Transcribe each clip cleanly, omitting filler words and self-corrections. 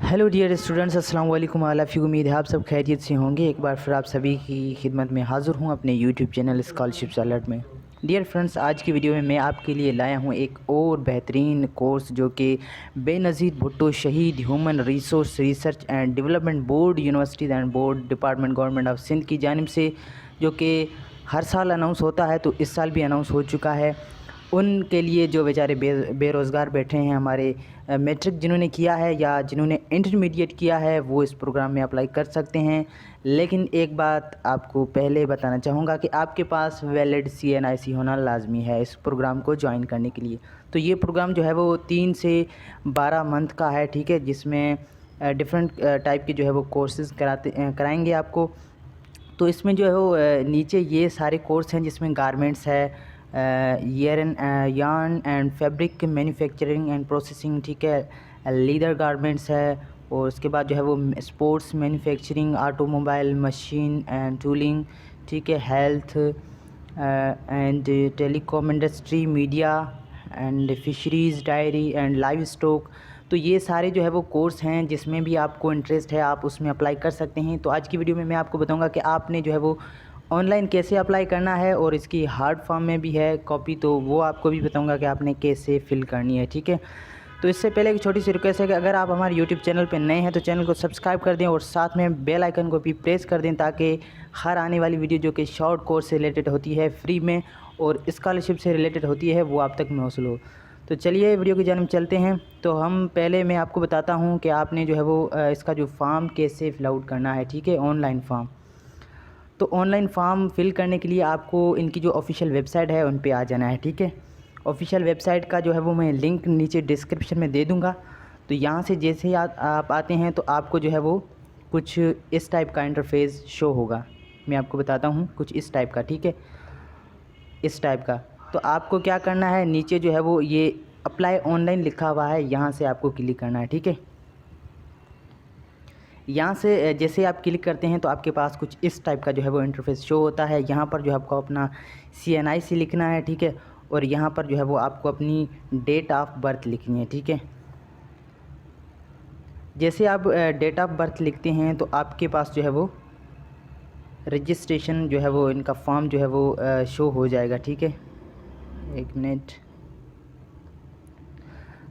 Hello dear students, अस्सलाम वालेकुम। आलाफ़ी उम्मीद है आप सब खैरियत से होंगे। एक बार फिर आप सभी की खिदमत में हाज़िर हूँ अपने यूट्यूब चैनल स्कॉलरशिप अलर्ट में। डियर फ्रेंड्स, आज की वीडियो में मैं आपके लिए लाया हूँ एक और बेहतरीन कोर्स जो कि Benazir Bhutto Shaheed human resource research and development board universities and board department government of Sindh की जानिब से जो कि हर साल अनाउंस होता है, तो इस साल भी अनाउंस हो चुका है। उनके लिए जो बेचारे बेरोज़गार बैठे हैं, हमारे मैट्रिक जिन्होंने किया है या जिन्होंने इंटरमीडिएट किया है, वो इस प्रोग्राम में अप्लाई कर सकते हैं। लेकिन एक बात आपको पहले बताना चाहूँगा कि आपके पास वैलिड CNIC होना लाजमी है इस प्रोग्राम को ज्वाइन करने के लिए। तो ये प्रोग्राम जो है वो 3 से 12 मंथ का है, ठीक है, जिसमें डिफरेंट टाइप के जो है वो कोर्सेज़ कराएंगे आपको। तो इसमें जो है वो नीचे ये सारे कोर्स हैं जिसमें गारमेंट्स है, yarn and fabric manufacturing and processing, ठीक है, लीदर गारमेंट्स है, और उसके बाद जो है वो sports manufacturing, automobile, machine and tooling, ठीक है, health and telecom industry, media and fisheries, diary and live stock. तो ये सारे जो है वो कोर्स हैं जिसमें भी आपको इंटरेस्ट है आप उसमें अप्लाई कर सकते हैं। तो आज की वीडियो में मैं आपको बताऊंगा कि आपने जो है वो ऑनलाइन कैसे अप्लाई करना है, और इसकी हार्ड फॉर्म में भी है कॉपी, तो वो आपको भी बताऊंगा कि आपने कैसे फ़िल करनी है, ठीक है। तो इससे पहले एक छोटी सी रिक्वेस्ट है कि अगर आप हमारे यूट्यूब चैनल पर नए हैं तो चैनल को सब्सक्राइब कर दें और साथ में बेल आइकन को भी प्रेस कर दें, ताकि हर आने वाली वीडियो जो कि शॉर्ट कोर्स से रिलेटेड होती है, फ्री में, और स्कॉलरशिप से रिलेटेड होती है, वो आप तक मौसूल हो। तो चलिए वीडियो की जानिब चलते हैं। तो हम पहले मैं आपको बताता हूँ कि आपने जो है वो इसका जो फॉर्म कैसे फिल आउट करना है, ठीक है, ऑनलाइन फॉर्म। तो ऑनलाइन फॉर्म फिल करने के लिए आपको इनकी जो ऑफिशियल वेबसाइट है उन पे आ जाना है, ठीक है। ऑफिशियल वेबसाइट का जो है वो मैं लिंक नीचे डिस्क्रिप्शन में दे दूँगा। तो यहाँ से जैसे ही आप आते हैं तो आपको जो है वो कुछ इस टाइप का इंटरफेस शो होगा। मैं आपको बताता हूँ, कुछ इस टाइप का, ठीक है, इस टाइप का। तो आपको क्या करना है, नीचे जो है वो ये अप्लाई ऑनलाइन लिखा हुआ है, यहाँ से आपको क्लिक करना है, ठीक है। यहाँ से जैसे आप क्लिक करते हैं तो आपके पास कुछ इस टाइप का जो है वो इंटरफेस शो होता है। यहाँ पर जो है आपको अपना CNIC लिखना है, ठीक है, और यहाँ पर जो है वो आपको अपनी डेट ऑफ बर्थ लिखनी है, ठीक है। जैसे आप डेट ऑफ बर्थ लिखते हैं तो आपके पास जो है वो रजिस्ट्रेशन जो है वो इनका फॉर्म जो है वो शो हो जाएगा, ठीक है। एक मिनट।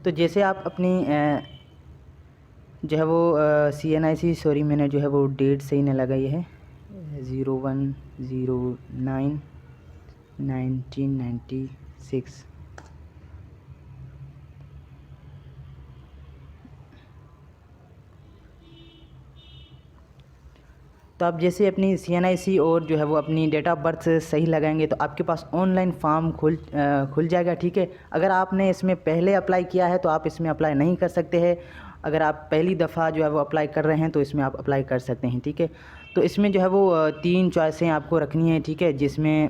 तो जैसे आप अपनी जो है वो CNIC, सॉरी मैंने जो है वो डेट सही नहीं लगाई है, 01/09/1996। तो आप जैसे अपनी CNIC और जो है वो अपनी डेट ऑफ बर्थ सही लगाएंगे तो आपके पास ऑनलाइन फॉर्म खुल जाएगा, ठीक है। अगर आपने इसमें पहले अप्लाई किया है तो आप इसमें अप्लाई नहीं कर सकते हैं। अगर आप पहली दफ़ा जो है वो अप्लाई कर रहे हैं तो इसमें आप अप्लाई कर सकते हैं, ठीक है। तो इसमें जो है वो 3 चॉइसें आपको रखनी है, ठीक है, जिसमें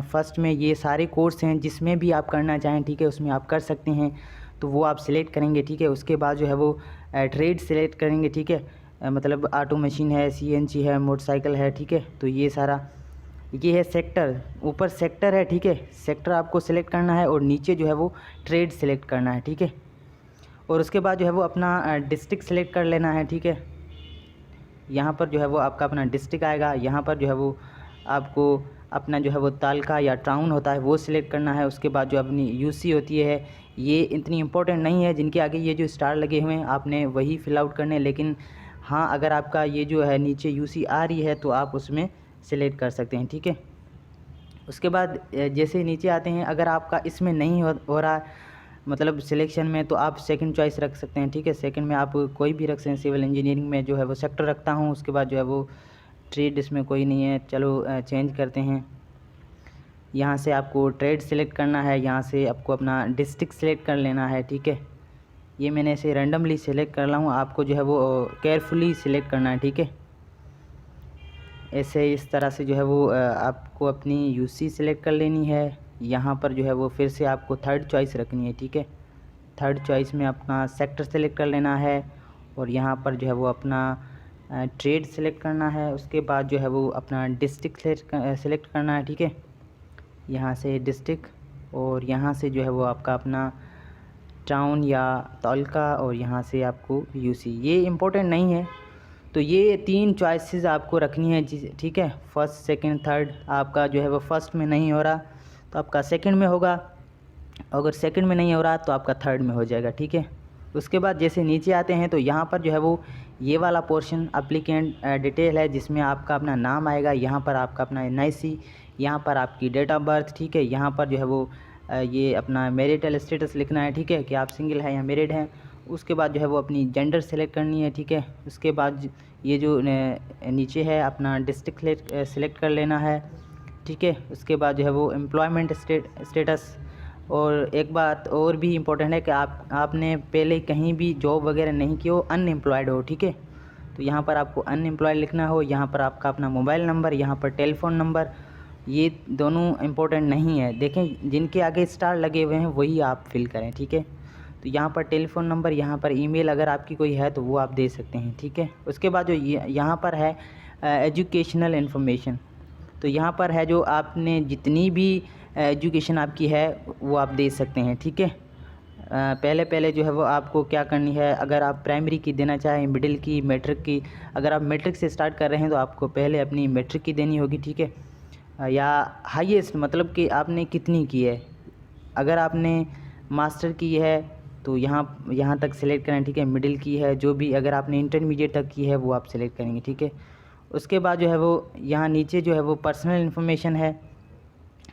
फ़र्स्ट में ये सारे कोर्स हैं जिसमें भी आप करना चाहें, ठीक है, उसमें आप कर सकते हैं। तो वो आप सिलेक्ट करेंगे, ठीक है। उसके बाद जो है वो ट्रेड सिलेक्ट करेंगे, ठीक है, मतलब ऑटो मशीन है, CNC है, मोटरसाइकिल है, ठीक है। तो ये सारा, ये है सेक्टर, ऊपर सेक्टर है, ठीक है, सेक्टर आपको सिलेक्ट करना है, और नीचे जो है वो ट्रेड सिलेक्ट करना है, ठीक है। और उसके बाद जो है वो अपना डिस्ट्रिक्ट सिलेक्ट कर लेना है, ठीक है। यहाँ पर जो है वो आपका अपना डिस्ट्रिक्ट आएगा। यहाँ पर जो है वो आपको अपना जो है वो तालका या टाउन होता है वो सिलेक्ट करना है। उसके बाद जो अपनी UC होती है, ये इतनी इम्पोर्टेंट नहीं है, जिनके आगे ये जो स्टार लगे हुए हैं आपने वही फिल आउट करने। लेकिन हाँ, अगर आपका ये जो है नीचे UC आ रही है तो आप उसमें सिलेक्ट कर सकते हैं, ठीक है। उसके बाद जैसे नीचे आते हैं, अगर आपका इसमें नहीं हो रहा मतलब सिलेक्शन में, तो आप सेकंड चॉइस रख सकते हैं, ठीक है। सेकंड में आप कोई भी रख सकते हैं। सिविल इंजीनियरिंग में जो है वो सेक्टर रखता हूँ। उसके बाद जो है वो ट्रेड, इसमें कोई नहीं है, चलो चेंज करते हैं। यहाँ से आपको ट्रेड सिलेक्ट करना है, यहाँ से आपको अपना डिस्ट्रिक्ट सिलेक्ट कर लेना है, ठीक है। ये मैंने इसे रैंडमली सिलेक्ट कर रहा हूँ, आपको जो है वो केयरफुली सिलेक्ट करना है, ठीक है। ऐसे इस तरह से जो है वो आपको अपनी UC सिलेक्ट कर लेनी है। यहाँ पर जो है वो फिर से आपको थर्ड चॉइस रखनी है, ठीक है। थर्ड चॉइस में अपना सेक्टर सेलेक्ट कर लेना है, और यहाँ पर जो है वो अपना ट्रेड सेलेक्ट करना है। उसके बाद जो है वो अपना डिस्ट्रिक्ट सेलेक्ट करना है, ठीक है। यहाँ से डिस्ट्रिक्ट, और यहाँ से जो है वो आपका अपना टाउन या तालुका और यहाँ से आपको यूसी, ये इम्पोर्टेंट नहीं है। तो ये 3 चॉइसेस आपको रखनी है जी, ठीक है। First, second, third. आपका जो है वो फर्स्ट में नहीं हो रहा तो आपका सेकंड में होगा, अगर सेकंड में नहीं हो रहा तो आपका थर्ड में हो जाएगा, ठीक है। उसके बाद जैसे नीचे आते हैं तो यहाँ पर जो है वो ये वाला पोर्शन एप्लीकेंट डिटेल है, जिसमें आपका अपना नाम आएगा, यहाँ पर आपका अपना एनआईसी, यहाँ पर आपकी डेट ऑफ बर्थ, ठीक है। यहाँ पर जो है वो ये अपना मैरिटल स्टेटस लिखना है, ठीक है, कि आप सिंगल हैं या मैरिड हैं। उसके बाद जो है वो अपनी जेंडर सेलेक्ट करनी है, ठीक है। उसके बाद ये जो नीचे है अपना डिस्ट्रिक्ट सेलेक्ट कर लेना है, ठीक है। उसके बाद जो है वो एम्प्लॉयमेंट स्टेटस। और एक बात और भी इम्पोर्टेंट है कि आपने पहले कहीं भी जॉब वगैरह नहीं की हो, अनएम्प्लॉयड हो, ठीक है। तो यहाँ पर आपको अनएम्प्लॉयड लिखना हो, यहाँ पर आपका अपना मोबाइल नंबर, यहाँ पर टेलीफोन नंबर, ये दोनों इम्पोर्टेंट नहीं है। देखें जिनके आगे स्टार लगे हुए हैं वही आप फिल करें, ठीक है। तो यहाँ पर टेलीफोन नंबर, यहाँ पर ईमेल अगर आपकी कोई है तो वो आप दे सकते हैं, ठीक है। उसके बाद जो यहाँ पर है एजुकेशनल इन्फॉर्मेशन, तो यहाँ पर है जो आपने जितनी भी एजुकेशन आपकी है वो आप दे सकते हैं, ठीक है। पहले जो है वो आपको क्या करनी है, अगर आप प्राइमरी की देना चाहें, मिडिल की, मैट्रिक की, अगर आप मैट्रिक से स्टार्ट कर रहे हैं तो आपको पहले अपनी मैट्रिक की देनी होगी, ठीक है। या हाईएस्ट मतलब कि आपने कितनी की है, अगर आपने मास्टर की है तो यहाँ तक सेलेक्ट करें, ठीक है। मिडिल की है जो भी, अगर आपने इंटरमीडिएट तक की है वो आप सेलेक्ट करेंगे, ठीक है। उसके बाद जो है वो यहाँ नीचे जो है वो पर्सनल इन्फॉर्मेशन है,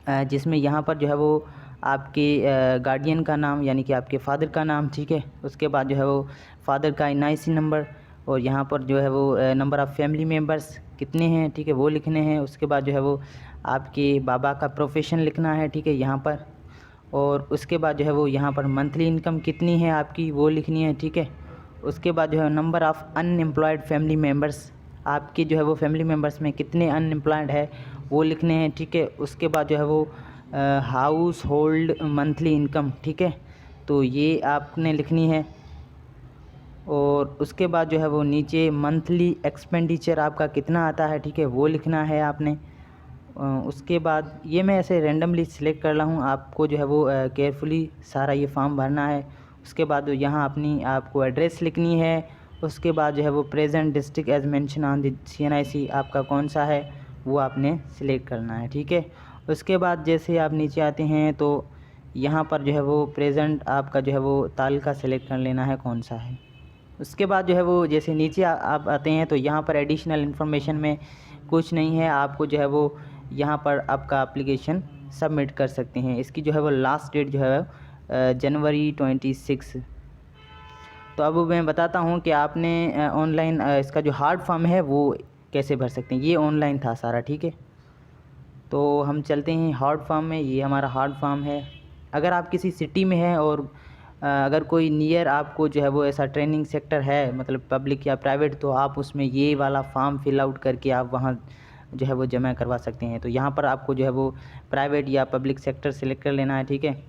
जिसमें यहाँ पर जो है वो आपके गार्डियन का नाम यानी कि आपके फादर का नाम, ठीक है। उसके बाद जो है वो फादर का एनआईसी नंबर, और यहाँ पर जो है वो नंबर ऑफ़ फैमिली मेम्बर्स कितने हैं, ठीक है, वो लिखने हैं। उसके बाद जो है वो आपके बाबा का प्रोफेशन लिखना है, ठीक है, यहाँ पर। और उसके बाद जो है वो यहाँ पर मंथली इनकम कितनी है आपकी वो लिखनी है, ठीक है। उसके बाद जो है number of unemployed family members, आपके जो है वो फैमिली मेम्बर्स में कितने अनएम्प्लॉयड है वो लिखने हैं, ठीक है। उसके बाद जो है वो हाउस होल्ड मंथली इनकम, ठीक है, तो ये आपने लिखनी है। और उसके बाद जो है वो नीचे मंथली एक्सपेंडिचर आपका कितना आता है, ठीक है, वो लिखना है आपने। उसके बाद ये मैं ऐसे रैंडमली सिलेक्ट कर रहा हूँ, आपको जो है वो केयरफुली सारा ये फॉर्म भरना है। उसके बाद यहाँ अपनी आपको एड्रेस लिखनी है। उसके बाद जो है वो present district as mention on the CNIC आपका कौन सा है वो आपने सिलेक्ट करना है, ठीक है। उसके बाद जैसे आप नीचे आते हैं तो यहाँ पर जो है वो प्रेजेंट आपका जो है वो तालुका सेलेक्ट कर लेना है कौन सा है। उसके बाद जो है वो जैसे नीचे आप आते हैं तो यहाँ पर एडिशनल इन्फॉर्मेशन में कुछ नहीं है, आपको जो है वो यहाँ पर आपका एप्लीकेशन सबमिट कर सकते हैं। इसकी जो है वो लास्ट डेट जो है जनवरी 26। तो अब मैं बताता हूँ कि आपने ऑनलाइन इसका जो हार्ड फॉर्म है वो कैसे भर सकते हैं। ये ऑनलाइन था सारा, ठीक है। तो हम चलते हैं हार्ड फॉर्म में, ये हमारा हार्ड फॉर्म है। अगर आप किसी सिटी में हैं और अगर कोई नियर आपको जो है वो ऐसा ट्रेनिंग सेक्टर है, मतलब पब्लिक या प्राइवेट, तो आप उसमें ये वाला फॉर्म फिल आउट करके आप वहाँ जो है वो जमा करवा सकते हैं। तो यहाँ पर आपको जो है वो प्राइवेट या पब्लिक सेक्टर सेलेक्ट कर लेना है, ठीक है।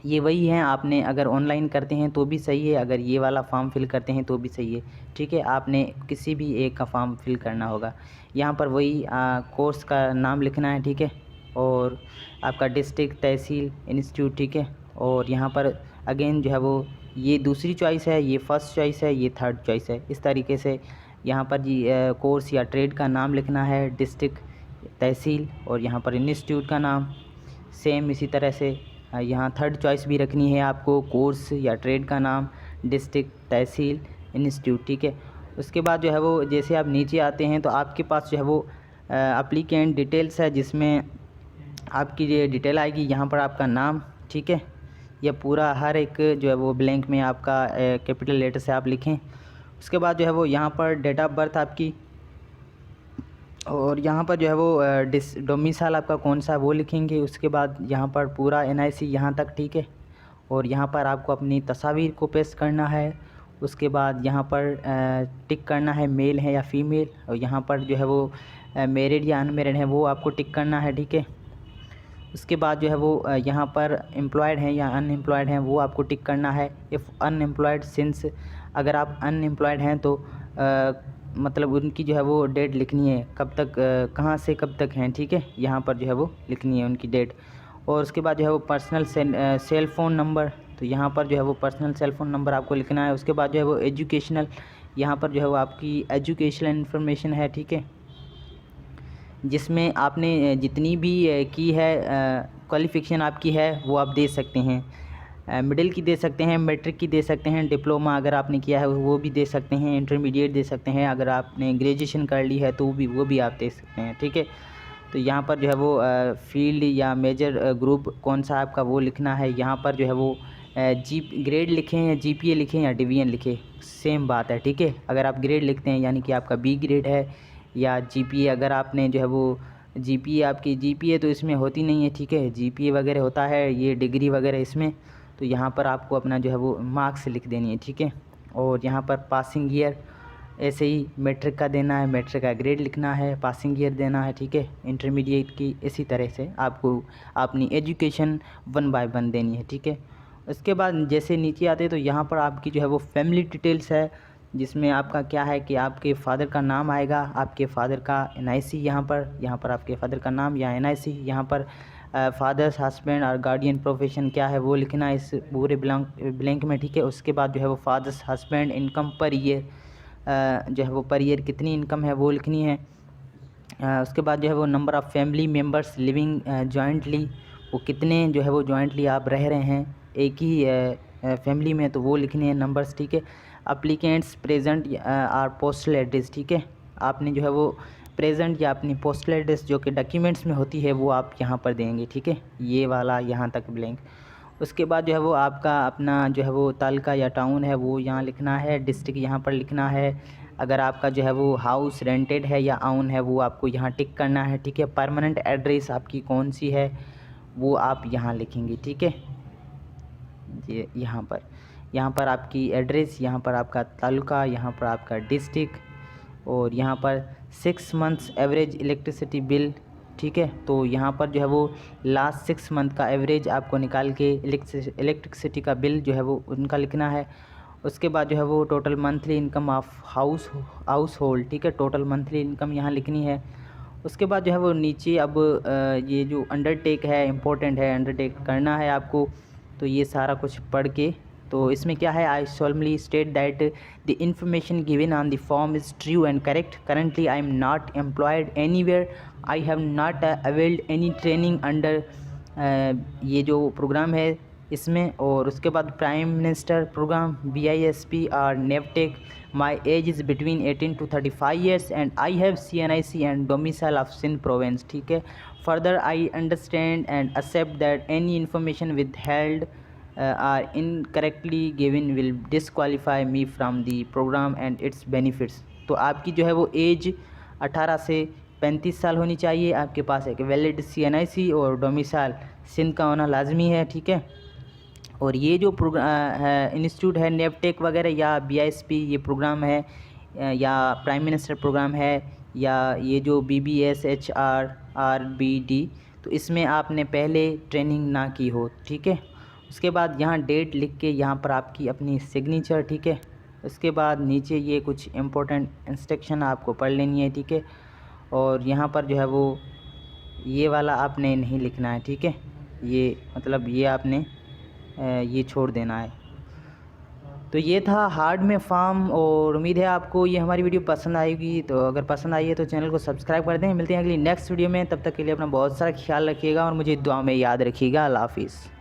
ये वही हैं, आपने अगर ऑनलाइन करते हैं तो भी सही है, अगर ये वाला फॉर्म फिल करते हैं तो भी सही है, ठीक है। आपने किसी भी एक का फॉर्म फिल करना होगा। यहाँ पर वही कोर्स का नाम लिखना है, ठीक है, और आपका डिस्ट्रिक्ट, तहसील, इंस्टीट्यूट, ठीक है। और यहाँ पर अगेन जो है वो ये दूसरी चॉइस है, ये फर्स्ट चॉइस है, ये थर्ड चॉइस है। इस तरीके से यहाँ पर जी कोर्स या ट्रेड का नाम लिखना है, डिस्ट्रिक्ट, तहसील, और यहाँ पर इंस्टीट्यूट का नाम सेम इसी तरह से। यहाँ थर्ड चॉइस भी रखनी है आपको, कोर्स या ट्रेड का नाम, डिस्ट्रिक्ट, तहसील, इंस्टीट्यूट, ठीक है। उसके बाद जो है वो जैसे आप नीचे आते हैं तो आपके पास जो है वो एप्लीकेंट डिटेल्स है, जिसमें आपकी ये डिटेल आएगी। यहाँ पर आपका नाम, ठीक है, यह पूरा हर एक जो है वो ब्लैंक में आपका कैपिटल लेटर से आप लिखें। उसके बाद जो है वो यहाँ पर डेट ऑफ बर्थ आपकी, और यहाँ पर जो है वो डोमिसाइल आपका कौन सा वो लिखेंगे। उसके बाद यहाँ पर पूरा NIC यहाँ तक, ठीक है। और यहाँ पर आपको अपनी तस्वीर को पेस्ट करना है। उसके बाद यहाँ पर टिक करना है मेल है या फीमेल, और यहाँ पर जो है वो मैरिड या अनमैरिड है वो आपको टिक करना है, ठीक है। उसके बाद जो है वो यहाँ पर एम्प्लॉयड हैं या अनएम्प्लॉयड हैं वो आपको टिक करना है। इफ़ अनएम्प्लॉयड सिंस, अगर आप अनएम्प्लॉयड हैं तो मतलब उनकी जो है वो डेट लिखनी है, कब तक कहाँ से कब तक हैं, ठीक है। यहाँ पर जो है वो लिखनी है उनकी डेट। और उसके बाद जो है वो पर्सनल सेल फ़ोन नंबर, तो यहाँ पर जो है वो पर्सनल सेल फ़ोन नंबर आपको लिखना है। उसके बाद जो है वो एजुकेशनल, यहाँ पर जो है वो आपकी एजुकेशनल इन्फॉर्मेशन है, ठीक है, जिसमें आपने जितनी भी की है क्वालिफ़िकेशन आपकी है वो आप दे सकते हैं। मिडिल की दे सकते हैं, मैट्रिक की दे सकते हैं, डिप्लोमा अगर आपने किया है वो भी दे सकते हैं, इंटरमीडिएट दे सकते हैं, अगर आपने ग्रेजुएशन कर ली है तो वो भी आप दे सकते हैं, ठीक है। तो यहाँ पर जो है वो फील्ड या मेजर ग्रुप कौन सा आपका वो लिखना है। यहाँ पर जो है वो ग्रेड लिखें या जीपीए लिखें या डिवीजन लिखें, सेम बात है, ठीक है। अगर आप ग्रेड लिखते हैं यानी कि आपका बी ग्रेड है, या जीपीए अगर आपने जो है वो जीपीए आपकी जीपीए तो इसमें होती नहीं है, ठीक है, जीपीए वगैरह होता है ये डिग्री वगैरह इसमें। तो यहाँ पर आपको अपना जो है वो मार्क्स लिख देनी है, ठीक है। और यहाँ पर पासिंग ईयर ऐसे ही मैट्रिक का देना है, मैट्रिक का ग्रेड लिखना है, पासिंग ईयर देना है, ठीक है। इंटरमीडिएट की इसी तरह से आपको अपनी एजुकेशन 1 बाय 1 देनी है, ठीक है। उसके बाद जैसे नीचे आते हैं तो यहाँ पर आपकी जो है वो फैमिली डिटेल्स है, जिसमें आपका क्या है कि आपके फ़ादर का नाम आएगा, आपके फ़ादर का एनआईसी, यहाँ पर आपके फ़ादर का नाम या एनआईसी, यहाँ पर फादर्स हस्बैंड और गार्डियन प्रोफेशन क्या है वो लिखना है इस पूरे ब्लैंक में, ठीक है। उसके बाद जो है वो father's husband income per year जो है वो पर ईयर कितनी इनकम है वो लिखनी है। उसके बाद जो है वो number of family members living jointly, वो कितने जो है वो जॉइंटली आप रह रहे हैं एक ही फैमिली में, तो वो लिखने हैं नंबर्स, ठीक है। अप्लीकेंट्स प्रेजेंट और पोस्टल एड्रेस, ठीक है, आपने जो है वो प्रेजेंट या अपनी पोस्टल एड्रेस जो कि डॉक्यूमेंट्स में होती है वो आप यहाँ पर देंगे, ठीक है, ये वाला यहाँ तक ब्लैंक। उसके बाद जो है वो आपका अपना जो है वो तालुका या टाउन है वो यहाँ लिखना है, डिस्ट्रिक्ट यहाँ पर लिखना है। अगर आपका जो है वो हाउस रेंटेड है या ओन है वो आपको यहाँ टिक करना है, ठीक है। परमानेंट एड्रेस आपकी कौन सी है वो आप यहाँ लिखेंगे, ठीक है। ये यहाँ पर आपकी एड्रेस, यहाँ पर आपका तालुका, यहाँ पर आपका डिस्ट्रिक्ट, और यहाँ पर 6 मंथ्स एवरेज इलेक्ट्रिसिटी बिल, ठीक है। तो यहाँ पर जो है वो लास्ट 6 मंथ का एवरेज आपको निकाल के इलेक्ट्रिसिटी का बिल जो है वो उनका लिखना है। उसके बाद जो है वो total monthly income of house hold, ठीक है, टोटल मंथली इनकम यहाँ लिखनी है। उसके बाद जो है वो नीचे अब ये जो अंडरटेक है इम्पोर्टेंट है, अंडरटेक करना है आपको, तो ये सारा कुछ पढ़ के, तो इसमें क्या है, आई solemnly state that the information given on the form is true and correct. Currently I am not employed anywhere, I have not availed any training under ये जो प्रोग्राम है इसमें। और उसके बाद प्राइम मिनिस्टर प्रोग्राम BISP और NAVTTC, my age is between 18 to 35 years and I have CNIC and domicile of Sindh province, ठीक है। Further I understand and accept that any information withheld are incorrectly given will disqualify me from the program and its benefits। तो आपकी जो है वो as 18 से 35 साल होनी चाहिए, आपके पास एक वैलिड CNIC और डोमिसाइल सिंध का होना लाजमी है, ठीक है। और ये जो प्रोग्राम इंस्टीट्यूट है नेवटेक वगैरह या BISP ये प्रोग्राम है या प्राइम मिनिस्टर प्रोग्राम है या ये जो BBSHRRBD, तो इसमें आपने पहले ट्रेनिंग ना की हो, ठीक है। उसके बाद यहाँ डेट लिख के यहाँ पर आपकी अपनी सिग्नेचर, ठीक है। उसके बाद नीचे ये कुछ इम्पोर्टेंट इंस्ट्रक्शन आपको पढ़ लेनी है, ठीक है। और यहाँ पर जो है वो ये वाला आपने नहीं लिखना है, ठीक है, ये मतलब ये आपने ये छोड़ देना है। तो ये था हार्ड में फॉर्म, और उम्मीद है आपको ये हमारी वीडियो पसंद आएगी। तो अगर पसंद आई है तो चैनल को सब्सक्राइब कर दें। मिलते हैं अगली नेक्स्ट वीडियो में, तब तक के लिए अपना बहुत सारा ख्याल रखिएगा और मुझे दुआ में याद रखिएगा। अल्लाह हाफिज़।